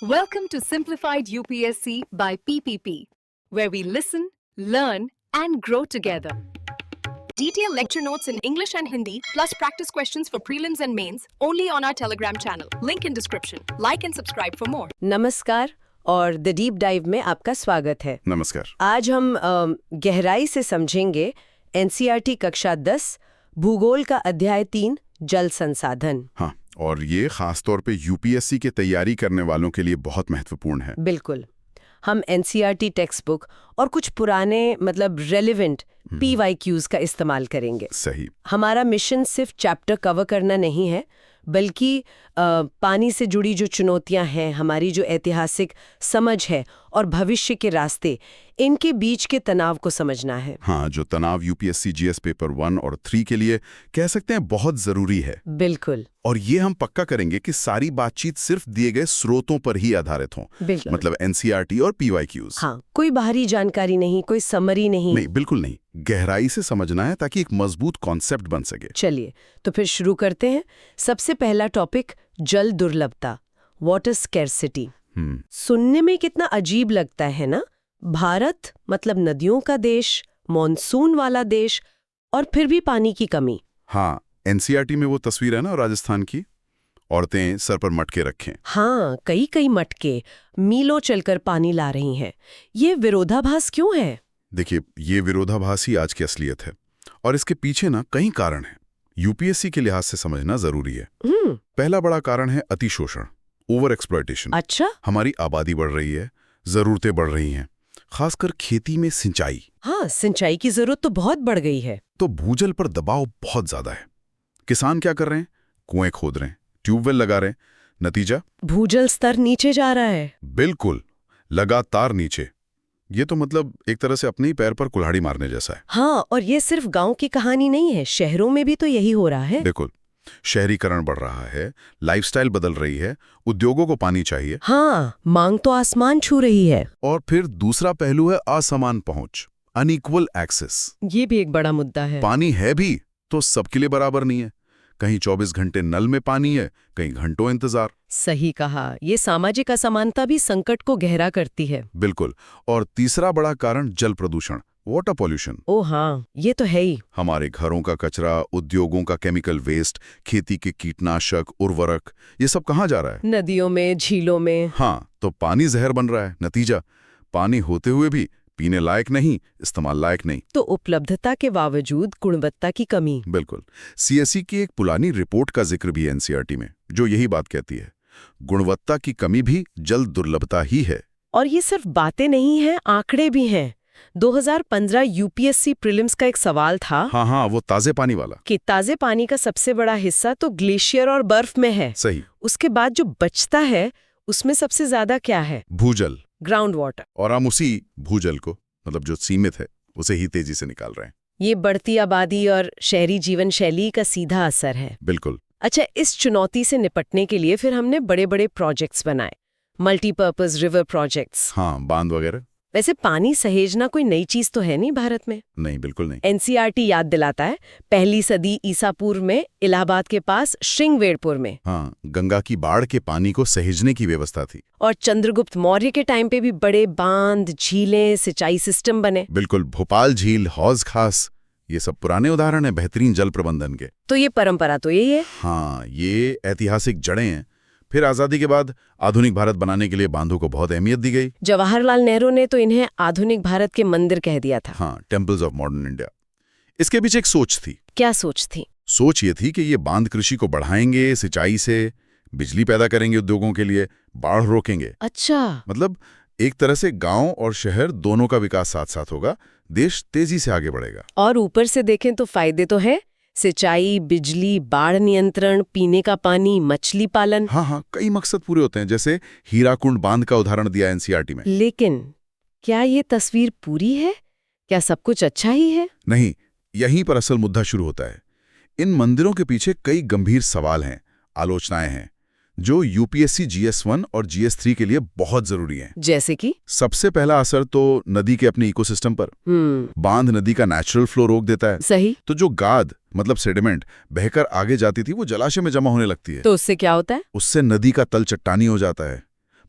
Welcome to Simplified UPSC by PPP, where we listen, learn, and grow together. Detailed lecture notes in English and Hindi, plus practice questions for prelims and mains, only on our Telegram channel. Link in description. Like and subscribe for more. नमस्कार और the deep dive में आपका स्वागत है। नमस्कार। आज हम गहराई से समझेंगे एनसीईआरटी कक्षा 10 भूगोल का अध्याय 3 जल संसाधन। हाँ, और ये खास तौर पे यूपीएससी की तैयारी करने वालों के लिए बहुत महत्वपूर्ण है। बिल्कुल। हम एनसीईआरटी टेक्स्ट बुक और कुछ पुराने रेलेवेंट पीवाईक्यूज का इस्तेमाल करेंगे। सही। हमारा मिशन सिर्फ चैप्टर कवर करना नहीं है, बल्कि पानी से जुड़ी जो चुनौतियां हैं, हमारी जो ऐतिहासिक समझ है और भविष्य के रास्ते, इनके बीच के तनाव को समझना है। हाँ, जो तनाव यूपीएससी जीएस पेपर 1 और 3 के लिए कह सकते हैं बहुत जरूरी है। बिल्कुल। और ये हम पक्का करेंगे कि सारी बातचीत सिर्फ दिए गए स्रोतों पर ही आधारित हो। मतलब एनसीईआरटी और पीवाईक्यूज। हाँ, कोई बाहरी जानकारी नहीं, कोई समरी नहीं। नहीं, बिल्कुल नहीं। गहराई से समझना है ताकि एक मजबूत कॉन्सेप्ट बन सके। चलिए तो फिर शुरू करते हैं। सबसे पहला टॉपिक जल दुर्लभता, वाटर स्कैर्सिटी। सुनने में कितना अजीब लगता है ना। भारत मतलब नदियों का देश, मॉनसून वाला देश, और फिर भी पानी की कमी। हाँ, एनसीईआरटी में वो तस्वीर है ना राजस्थान की, औरतें सर पर मटके रखें। हाँ, कई मटके मीलों चलकर पानी ला रही हैं। ये विरोधाभास क्यों है? देखिए, ये विरोधाभास ही आज की असलियत है, और इसके पीछे ना कई कारण हैं। यूपीएससी के लिहाज से समझना जरूरी है। पहला बड़ा कारण है अतिशोषण, ओवर एक्सप्लॉयटेशन। अच्छा। हमारी आबादी बढ़ रही है, जरूरतें बढ़ रही हैं, खासकर खेती में सिंचाई। हाँ, सिंचाई की जरूरत तो बहुत बढ़ गई है। तो भूजल पर दबाव बहुत ज्यादा है। किसान क्या कर रहे हैं? कुएं खोद रहे हैं, ट्यूबवेल लगा रहे हैं। नतीजा, भूजल स्तर नीचे जा रहा है। बिल्कुल, लगातार नीचे। ये तो मतलब एक तरह से अपने ही पैर पर कुल्हाड़ी मारने जैसा है। हाँ, और ये सिर्फ गांव की कहानी नहीं है, शहरों में भी तो यही हो रहा है। बिल्कुल, शहरीकरण बढ़ रहा है, लाइफस्टाइल बदल रही है, उद्योगों को पानी चाहिए। हाँ, मांग तो आसमान छू रही है। और फिर दूसरा पहलू है असमान पहुंच, अनइक्वल एक्सेस। ये भी एक बड़ा मुद्दा है। पानी है भी तो सबके लिए बराबर नहीं है। कहीं 24 घंटे नल में पानी है, कहीं घंटों इंतजार। सही कहा। ये सामाजिक असमानता भी संकट को गहरा करती है। बिल्कुल। और तीसरा बड़ा कारण जल प्रदूषण, वाटर पॉल्यूशन। ओ हाँ, ये तो है ही। हमारे घरों का कचरा, उद्योगों का केमिकल वेस्ट, खेती के कीटनाशक, उर्वरक, ये सब कहाँ जा रहा है? नदियों में, झीलों में। हाँ, तो पानी जहर बन रहा है। नतीजा, पानी होते हुए भी पीने लायक नहीं, इस्तेमाल लायक नहीं। तो उपलब्धता के बावजूद गुणवत्ता की कमी। बिल्कुल। सीएसई की एक पुरानी रिपोर्ट का जिक्र भी है एनसीईआरटी में, जो यही बात कहती है। गुणवत्ता की कमी भी जल दुर्लभता ही है। और ये सिर्फ बातें नहीं हैं, आंकड़े भी हैं। 2015 यूपीएससी प्रीलिम्स का एक सवाल था। हाँ, वो ताजे पानी वाला। कि ताजे पानी का सबसे बड़ा हिस्सा तो ग्लेशियर और बर्फ में है। सही। उसके बाद जो बचता है, उसमें सबसे ज्यादा क्या है? भूजल, ग्राउंड वाटर। और हम उसी भूजल को, मतलब जो सीमित है, उसे ही तेजी से निकाल रहे हैं। ये बढ़ती आबादी और शहरी जीवन शैली का सीधा असर है। बिल्कुल। अच्छा, इस चुनौती से निपटने के लिए फिर हमने बड़े बड़े प्रोजेक्ट्स बनाए, मल्टीपर्पज रिवर प्रोजेक्ट्स। हाँ, बांध वगैरह। वैसे पानी सहेजना कोई नई चीज तो है नहीं भारत में। नहीं, बिल्कुल नहीं। एनसीईआरटी याद दिलाता है, पहली सदी ईसा पूर्व में इलाहाबाद के पास श्रृंगवेरपुर में। हाँ, गंगा की बाढ़ के पानी को सहेजने की व्यवस्था थी। और चंद्रगुप्त मौर्य के टाइम पे भी बड़े बांध, झीलें, सिंचाई सिस्टम बने। बिल्कुल। भोपाल झील, हौज खास, ये सब पुराने उदाहरण हैं बेहतरीन जल प्रबंधन के। तो ये परंपरा तो यही है। हाँ, ये ऐतिहासिक जड़ें हैं। फिर आजादी के बाद आधुनिक भारत बनाने के लिए बांधों को बहुत अहमियत दी गई। जवाहरलाल नेहरू ने तो इन्हें आधुनिक भारत के मंदिर कह दिया था। हाँ, टेम्पल्स ऑफ मॉडर्न इंडिया। इसके पीछे एक सोच थी। क्या सोच थी? सोच ये थी कि ये बांध कृषि को बढ़ाएंगे, सिंचाई से बिजली पैदा करेंगे, उद्योगों के लिए बाढ़ रोकेंगे। अच्छा। मतलब एक तरह से गांव और शहर दोनों का विकास साथ साथ होगा, देश तेजी से आगे बढ़ेगा। और ऊपर से देखें तो फायदे तो है, सिंचाई, बिजली, बाढ़ नियंत्रण, पीने का पानी, मछली पालन। हाँ, कई मकसद पूरे होते हैं, जैसे हीराकुंड बांध का उदाहरण दिया एनसीईआरटी में। लेकिन क्या ये तस्वीर पूरी है? क्या सब कुछ अच्छा ही है? नहीं, यहीं पर असल मुद्दा शुरू होता है। इन मंदिरों के पीछे कई गंभीर सवाल हैं, आलोचनाएं हैं, जो यूपीएससी जीएस1 और जीएस3 के लिए बहुत जरूरी हैं। जैसे कि सबसे पहला असर तो नदी के अपने इकोसिस्टम पर। बांध नदी का नेचुरल फ्लो रोक देता है। सही। तो जो गाद मतलब सेडिमेंट बहकर आगे जाती थी, वो जलाशय में जमा होने लगती है। तो उससे क्या होता है? उससे नदी का तल चट्टानी हो जाता है,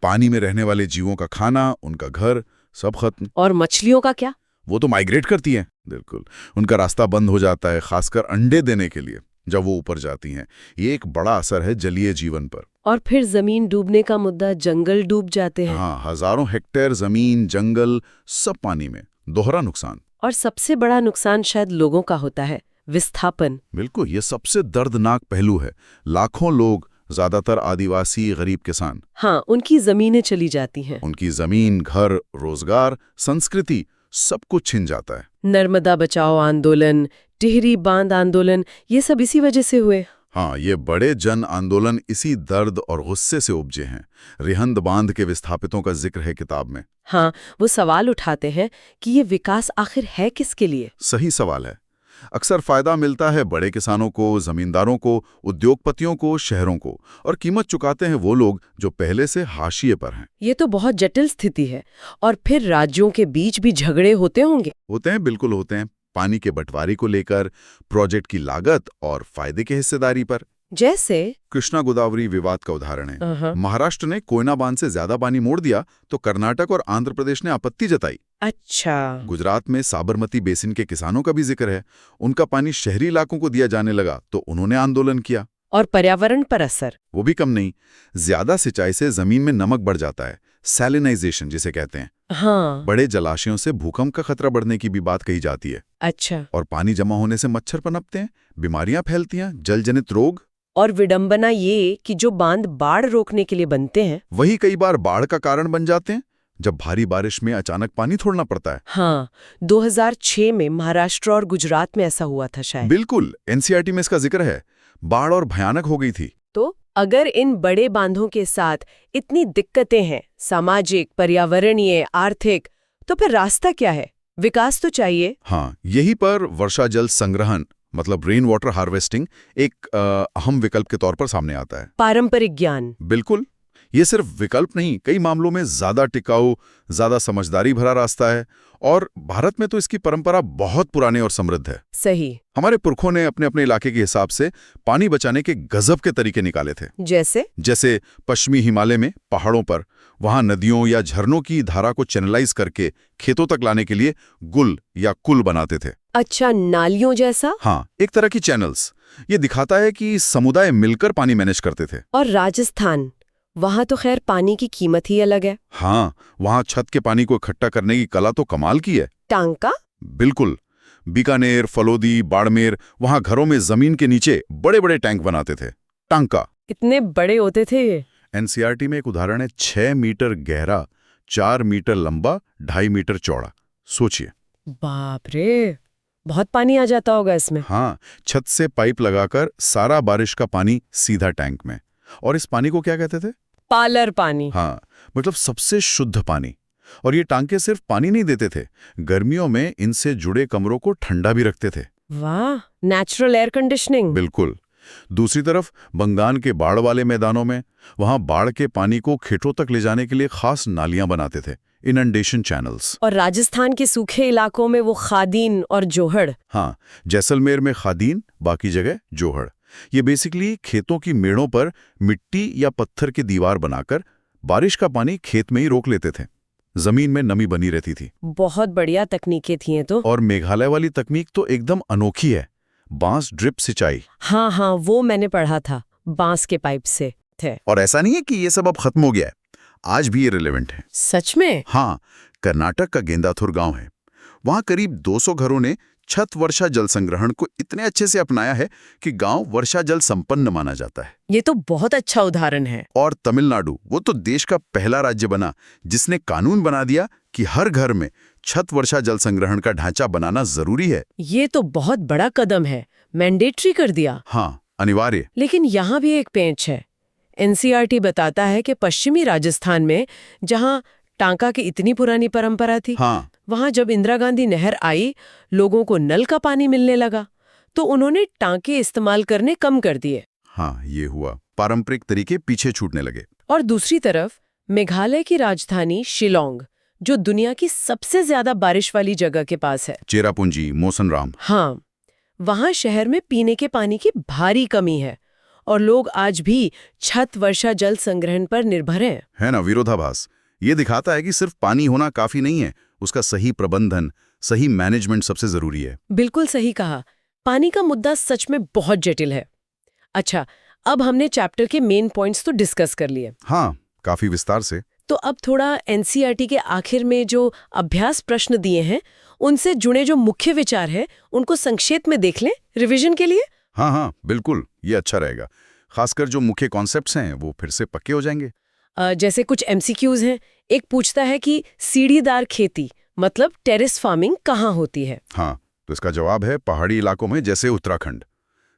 पानी में रहने वाले जीवों का खाना, उनका घर, सब खत्म। और मछलियों का क्या? वो तो माइग्रेट करती हैं, बिल्कुल। उनका रास्ता बंद हो जाता है, खासकर अंडे देने के लिए जब वो ऊपर जाती हैं। ये एक बड़ा असर है जलीय जीवन पर। और फिर जमीन डूबने का मुद्दा, जंगल डूब जाते हैं। हाँ, हजारों हेक्टेयर जमीन, जंगल, सब पानी में, दोहरा नुकसान। और सबसे बड़ा नुकसान शायद लोगों का होता है, विस्थापन। बिल्कुल, ये सबसे दर्दनाक पहलू है। लाखों लोग, ज्यादातर आदिवासी, गरीब किसान, हाँ, उनकी जमीनें चली जाती हैं। उनकी जमीन, घर, रोजगार, संस्कृति, सब कुछ छिन जाता है। नर्मदा बचाओ आंदोलन, टिहरी बांध आंदोलन, ये सब इसी वजह से हुए। हाँ, ये बड़े जन आंदोलन इसी दर्द और गुस्से से उपजे हैं। रिहंद बांध के विस्थापितों का जिक्र है किताब में। हाँ, वो सवाल उठाते हैं कि ये विकास आखिर है किसके लिए? सही सवाल है। अक्सर फायदा मिलता है बड़े किसानों को, जमींदारों को, उद्योगपतियों को, शहरों को, और कीमत चुकाते हैं वो लोग जो पहले से हाशिए पर हैं। ये तो बहुत जटिल स्थिति है। और फिर राज्यों के बीच भी झगड़े होते होंगे। होते हैं, बिल्कुल होते हैं। पानी के बंटवारे को लेकर, प्रोजेक्ट की लागत और फायदे की हिस्सेदारी पर। जैसे कृष्णा गोदावरी विवाद का उदाहरण है। अहं। महाराष्ट्र ने कोयना बांध से ज्यादा पानी मोड़ दिया तो कर्नाटक और आंध्र प्रदेश ने आपत्ति जताई। अच्छा, गुजरात में साबरमती बेसिन के किसानों का भी जिक्र है। उनका पानी शहरी इलाकों को दिया जाने लगा तो उन्होंने आंदोलन किया। और पर्यावरण पर असर? वो भी कम नहीं। ज्यादा सिंचाई से जमीन में नमक बढ़ जाता है, सैलिनाइजेशन जिसे कहते हैं। हाँ। बड़े जलाशयों से भूकंप का खतरा बढ़ने की भी बात कही जाती है। अच्छा। और पानी जमा होने से मच्छर पनपते हैं, बीमारियां फैलती हैं, जल जनित रोग। और विडंबना ये कि जो बांध बाढ़ रोकने के लिए बनते हैं, वही कई बार बाढ़ का कारण बन जाते हैं जब भारी बारिश में अचानक पानी छोड़ना पड़ता है। हाँ, 2006 में महाराष्ट्र और गुजरात में ऐसा हुआ था शायद। बिल्कुल, एनसीईआरटी में इसका जिक्र है। बाढ़ और भयानक हो गई थी। तो अगर इन बड़े बांधों के साथ इतनी दिक्कतें हैं, सामाजिक, पर्यावरणीय, आर्थिक, तो फिर रास्ता क्या है? विकास तो चाहिए। हाँ, यही पर वर्षा जल संग्रहण मतलब रेन वाटर हार्वेस्टिंग एक अहम विकल्प के तौर पर सामने आता है। पारंपरिक ज्ञान। बिल्कुल, ये सिर्फ विकल्प नहीं, कई मामलों में ज्यादा टिकाऊ, ज्यादा समझदारी भरा रास्ता है। और भारत में तो इसकी परंपरा बहुत पुरानी और समृद्ध है। सही। हमारे पुरखों ने अपने अपने इलाके के हिसाब से पानी बचाने के गजब के तरीके निकाले थे। जैसे पश्चिमी हिमालय में पहाड़ों पर, वहां नदियों या झरनों की धारा को चैनलाइज करके खेतों तक लाने के लिए गुल या कुल बनाते थे। अच्छा, नालियों जैसा? हाँ, एक तरह की चैनल्स। ये दिखाता है कि समुदाय मिलकर पानी मैनेज करते थे। और राजस्थान, वहां तो खैर पानी की कीमत ही अलग है। हाँ, वहां छत के पानी को इकट्ठा करने की कला तो कमाल की है। टांका? बिल्कुल। बीकानेर, फलोदी, बाड़मेर, वहां घरों में जमीन के नीचे बड़े बड़े टैंक बनाते थे। टांका। कितने बड़े होते थे ये? एनसीईआरटी में एक उदाहरण है, 6 मीटर गहरा, 4 मीटर लंबा, 2.5 मीटर चौड़ा। सोचिए। बाप रे, बहुत पानी आ जाता होगा इसमें। हाँ, छत से पाइप लगाकर सारा बारिश का पानी सीधा टैंक में। और इस पानी को क्या कहते थे? पालर पानी। हाँ, मतलब सबसे शुद्ध पानी। और ये टांके सिर्फ पानी नहीं देते थे, गर्मियों में इनसे जुड़े कमरों को ठंडा भी रखते थे। वाह, नेचुरल एयर कंडीशनिंग। बिल्कुल। दूसरी तरफ बंगाल के बाढ़ वाले मैदानों में, वहां बाढ़ के पानी को खेतों तक ले जाने के लिए खास नालियां बनाते थे, इनंडेशन चैनल्स। और राजस्थान के सूखे इलाकों में वो खादीन और जोहड़। हाँ, जैसलमेर में खादीन, बाकी जगह जोहड़। ये बेसिकली खेतों की मेड़ों पर मिट्टी या पत्थर की दीवार बनाकर बारिश का पानी खेत में ही रोक लेते थे। जमीन में नमी बनी रहती थी। बहुत बढ़िया तकनीकें थी ये तो। और मेघालय वाली तकनीक तो एकदम अनोखी है, बांस ड्रिप सिंचाई। हाँ हाँ, वो मैंने पढ़ा था, बांस के पाइप से थे। और ऐसा नहीं है कि ये सब अब खत्म हो गया है, आज भी ये रिलेवेंट है। सच में? हाँ, कर्नाटक का गेंदाथुर गांव है। वहां करीब 200 घरों ने छत वर्षा जल संग्रहण को इतने अच्छे से अपनाया है कि गांव वर्षा जल संपन्न माना जाता है। ये तो बहुत अच्छा उदाहरण है। और तमिलनाडु, वो तो देश का पहला राज्य बना जिसने कानून बना दिया कि हर घर में छत वर्षा जल संग्रहण का ढांचा बनाना जरूरी है। ये तो बहुत बड़ा कदम है, मैंडेटरी कर दिया। हाँ, अनिवार्य। लेकिन यहाँ भी एक पेंच है। एनसीईआरटी बताता है कि पश्चिमी राजस्थान में, जहाँ टांका की इतनी पुरानी परंपरा थी, हाँ, वहां जब इंदिरा गांधी नहर आई, लोगों को नल का पानी मिलने लगा, तो उन्होंने टांके इस्तेमाल करने कम कर दिए। हाँ, ये हुआ, पारंपरिक तरीके पीछे छूटने लगे। और दूसरी तरफ मेघालय की राजधानी शिलोंग, जो दुनिया की सबसे ज्यादा बारिश वाली जगह के पास है, चेरापूंजी, मौसनराम। हाँ, वहां शहर में पीने के पानी की भारी कमी है और लोग आज भी छत वर्षा जल संग्रहण पर निर्भर हैं। है ना, विरोधाभास। ये दिखाता है कि सिर्फ पानी होना काफी नहीं है, उसका सही प्रबंधन, सही मैनेजमेंट सबसे जरूरी है। बिल्कुल सही कहा। पानी का मुद्दा सच में बहुत जटिल है। अच्छा, अब हमने चैप्टर के मेन पॉइंट्स तो डिस्कस कर लिए। हाँ, काफी विस्तार से। तो अब थोड़ा एनसीईआरटी के आखिर में जो अभ्यास प्रश्न दिए हैं उनसे जुड़े जो मुख्य विचार है उनको संक्षेप में देख लें रिवीजन के लिए। हाँ, बिल्कुल, ये अच्छा रहेगा। खासकर जो मुख्य कॉन्सेप्ट्स हैं वो फिर से पक्के हो जाएंगे। जैसे कुछ एमसीक्यूज हैं। एक पूछता है कि सीढ़ीदार खेती मतलब टेरेस फार्मिंग कहाँ होती है? हाँ, तो इसका जवाब है पहाड़ी इलाकों में, जैसे उत्तराखंड,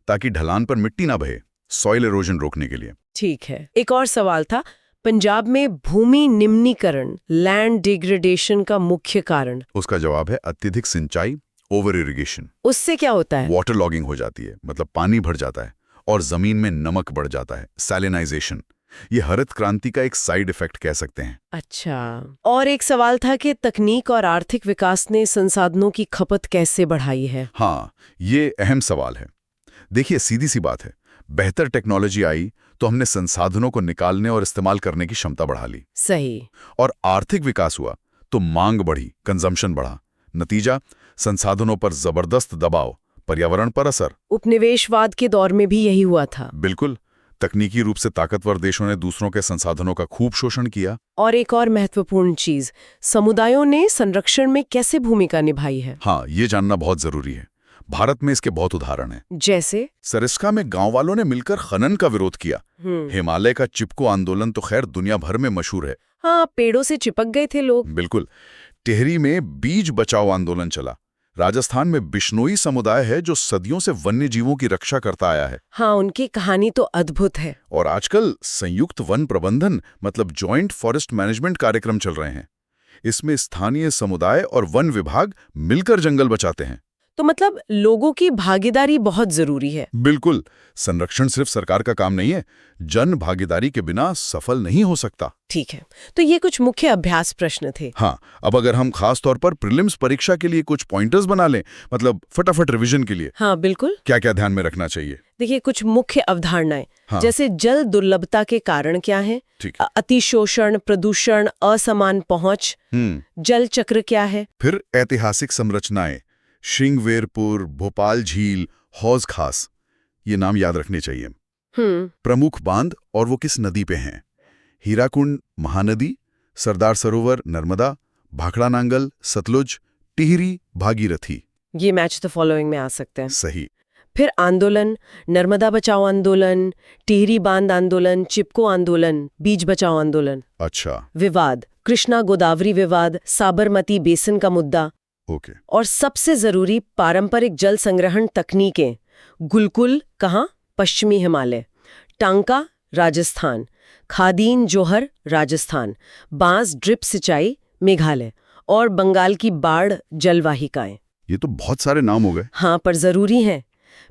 ताकि ढलान पर मिट्टी ना बहे, सॉइल इरोजन रोकने के लिए। ठीक है। एक और सवाल था, पंजाब में भूमि निम्नीकरण लैंड डिग्रेडेशन का मुख्य कारण? उसका जवाब है अत्यधिक सिंचाई, ओवर इरिगेशन। उससे क्या होता है? वाटर लॉगिंग हो जाती है, मतलब पानी भर जाता है और जमीन में नमक बढ़ जाता है, सैलिनाइजेशन। ये हरित क्रांति का एक साइड इफेक्ट कह सकते हैं। अच्छा, और एक सवाल था कि तकनीक और आर्थिक विकास ने संसाधनों की खपत कैसे बढ़ाई है? हाँ, ये अहम सवाल है। देखिए, सीधी सी बात है, बेहतर टेक्नोलॉजी आई तो हमने संसाधनों को निकालने और इस्तेमाल करने की क्षमता बढ़ा ली। सही। और आर्थिक विकास हुआ तो मांग बढ़ी, कंजम्पशन बढ़ा। नतीजा, संसाधनों पर जबरदस्त दबाव, पर्यावरण पर असर। उपनिवेशवाद के दौर में भी यही हुआ था। बिल्कुल, तकनीकी रूप से ताकतवर देशों ने दूसरों के संसाधनों का खूब शोषण किया। और एक और महत्वपूर्ण चीज, समुदायों ने संरक्षण में कैसे भूमिका निभाई है? हाँ, ये जानना बहुत जरूरी है। भारत में इसके बहुत उदाहरण हैं। जैसे सरिस्का में गांव वालों ने मिलकर खनन का विरोध किया। हिमालय का चिपको आंदोलन तो खैर दुनिया भर में मशहूर है। हाँ, पेड़ों से चिपक गए थे लोग। बिल्कुल। टिहरी में बीज बचाओ आंदोलन चला। राजस्थान में बिश्नोई समुदाय है जो सदियों से वन्य जीवों की रक्षा करता आया है। हाँ, उनकी कहानी तो अद्भुत है। और आजकल संयुक्त वन प्रबंधन मतलब जॉइंट फॉरेस्ट मैनेजमेंट कार्यक्रम चल रहे हैं। इसमें स्थानीय समुदाय और वन विभाग मिलकर जंगल बचाते हैं। तो मतलब लोगों की भागीदारी बहुत जरूरी है। बिल्कुल, संरक्षण सिर्फ सरकार का काम नहीं है, जन भागीदारी के बिना सफल नहीं हो सकता। ठीक है, तो ये कुछ मुख्य अभ्यास प्रश्न थे। हाँ, अब अगर हम खास तौर पर प्रीलिम्स परीक्षा के लिए कुछ पॉइंटर्स बना लें, मतलब फटाफट रिवीजन के लिए। हाँ बिल्कुल। क्या क्या ध्यान में रखना चाहिए? देखिए, कुछ मुख्य अवधारणाएं। हाँ। जैसे जल दुर्लभता के कारण क्या है, ठीक है। अतिशोषण, प्रदूषण, असमान पहुंच, जल चक्र क्या है, फिर ऐतिहासिक संरचनाएं, श्रृंगवेरपुर, भोपाल झील, हौज खास, ये नाम याद रखने चाहिए। प्रमुख बांध और वो किस नदी पे हैं, हीराकुंड महानदी, सरदार सरोवर नर्मदा, भाखड़ा नांगल सतलुज, टिहरी भागीरथी। ये मैच द फॉलोइंग में आ सकते हैं। सही। फिर आंदोलन, नर्मदा बचाओ आंदोलन, टिहरी बांध आंदोलन, चिपको आंदोलन, बीज बचाओ आंदोलन। अच्छा। विवाद, कृष्णा गोदावरी विवाद, साबरमती बेसिन का मुद्दा। ओके। और सबसे जरूरी पारंपरिक जल संग्रहण तकनीकें, गुलकुल कहाँ, पश्चिमी हिमालय, टांका राजस्थान, खादीन जोहर राजस्थान, बांस ड्रिप सिंचाई मेघालय, और बंगाल की बाढ़ जलवाहिकाएं। ये तो बहुत सारे नाम हो गए। हाँ, पर जरूरी हैं।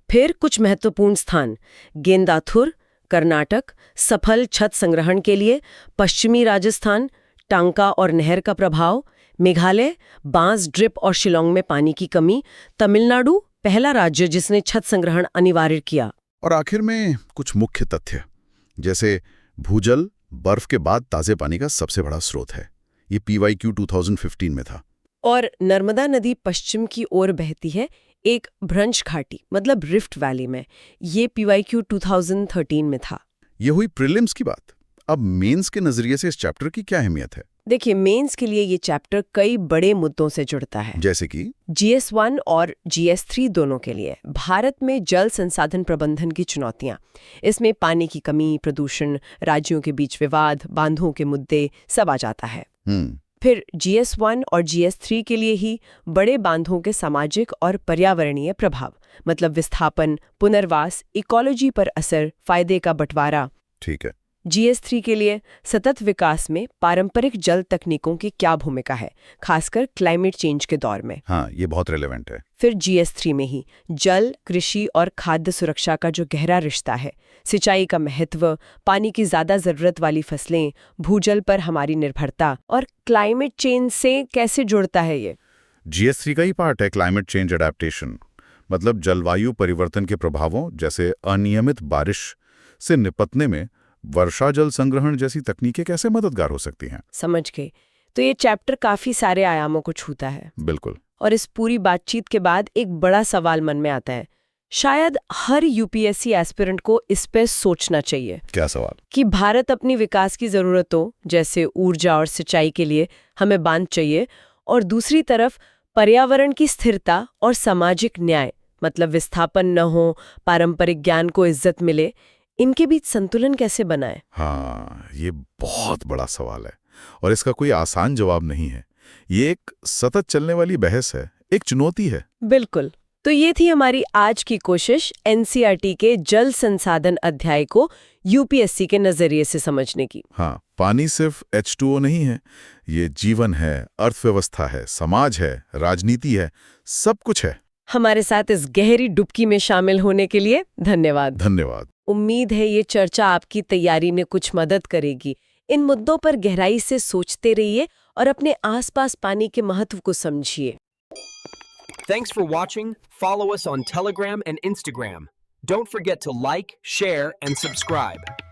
फिर कुछ महत्वपूर्ण स्थान, गेंदाथुर कर्नाटक, सफल छत संग्रहण के लिए, पश्चिमी राजस्थान, टांका और नहर का प्रभाव, मेघालय, बांस ड्रिप और शिलोंग में पानी की कमी, तमिलनाडु पहला राज्य जिसने छत संग्रहण अनिवार्य किया। और आखिर में कुछ मुख्य तथ्य, जैसे भूजल बर्फ के बाद ताजे पानी का सबसे बड़ा स्रोत है। ये PYQ 2015 में था। और नर्मदा नदी पश्चिम की ओर बहती है, एक भ्रंश घाटी मतलब रिफ्ट वैली में। ये PYQ 2013 में था। ये हुई प्रीलिम्स की बात। अब मेंस के नजरिए से इस चैप्टर की क्या अहमियत है? देखिए, मेंस के लिए ये चैप्टर कई बड़े मुद्दों से जुड़ता है। जैसे कि GS1 और GS3 दोनों के लिए भारत में जल संसाधन प्रबंधन की चुनौतियां। इसमें पानी की कमी, प्रदूषण, राज्यों के बीच विवाद, बांधों के मुद्दे सब आ जाता है। फिर GS1 और GS3 के लिए ही बड़े बांधों के सामाजिक और पर्यावरणीय प्रभाव, मतलब विस्थापन, पुनर्वास, इकोलॉजी पर असर, फायदे का बंटवारा। ठीक है। GS3 के लिए सतत विकास में पारंपरिक जल तकनीकों की क्या भूमिका है, खासकर क्लाइमेट चेंज के दौर में। हाँ, ये बहुत रेलेवेंट है। फिर GS3 में ही जल, कृषि और खाद्य सुरक्षा का जो गहरा रिश्ता है, सिंचाई का महत्व, पानी की ज्यादा जरूरत वाली फसलें, भूजल पर हमारी निर्भरता और क्लाइमेट चेंज से कैसे जुड़ता है ये। GS3 का ही पार्ट है क्लाइमेट चेंज एडेप्टेशन, मतलब जलवायु परिवर्तन के प्रभावों जैसे अनियमित बारिश, से निपटने में वर्षा जल संग्रहण जैसी तकनीकें कैसे मददगार हो सकती हैं? समझ गए। तो ये चैप्टर काफी सारे आयामों को छूता है। बिल्कुल। और इस पूरी बातचीत के बाद एक बड़ा सवाल मन में आता है, शायद हर यूपीएससी एस्पिरेंट को इस पे सोचना चाहिए। क्या सवाल? कि भारत अपनी विकास की जरूरतों जैसे ऊर्जा और सिंचाई के लिए हमें बांध चाहिए, और दूसरी तरफ पर्यावरण की स्थिरता और सामाजिक न्याय, मतलब विस्थापन न हो, पारंपरिक ज्ञान को इज्जत मिले, इनके बीच संतुलन कैसे बनाए? हाँ, ये बहुत बड़ा सवाल है और इसका कोई आसान जवाब नहीं है। ये एक सतत चलने वाली बहस है, एक चुनौती है। बिल्कुल। तो ये थी हमारी आज की कोशिश एनसीईआरटी के जल संसाधन अध्याय को यूपीएससी के नजरिए से समझने की। हाँ, पानी सिर्फ H2O नहीं है, ये जीवन है, अर्थव्यवस्था है, समाज है, राजनीति है, सब कुछ है। हमारे साथ इस गहरी डुबकी में शामिल होने के लिए धन्यवाद। धन्यवाद। उम्मीद है ये चर्चा आपकी तैयारी में कुछ मदद करेगी। इन मुद्दों पर गहराई से सोचते रहिए और अपने आसपास पानी के महत्व को समझिए। Thanks for watching. Follow us on Telegram and Instagram. Don't forget to like, share, and subscribe.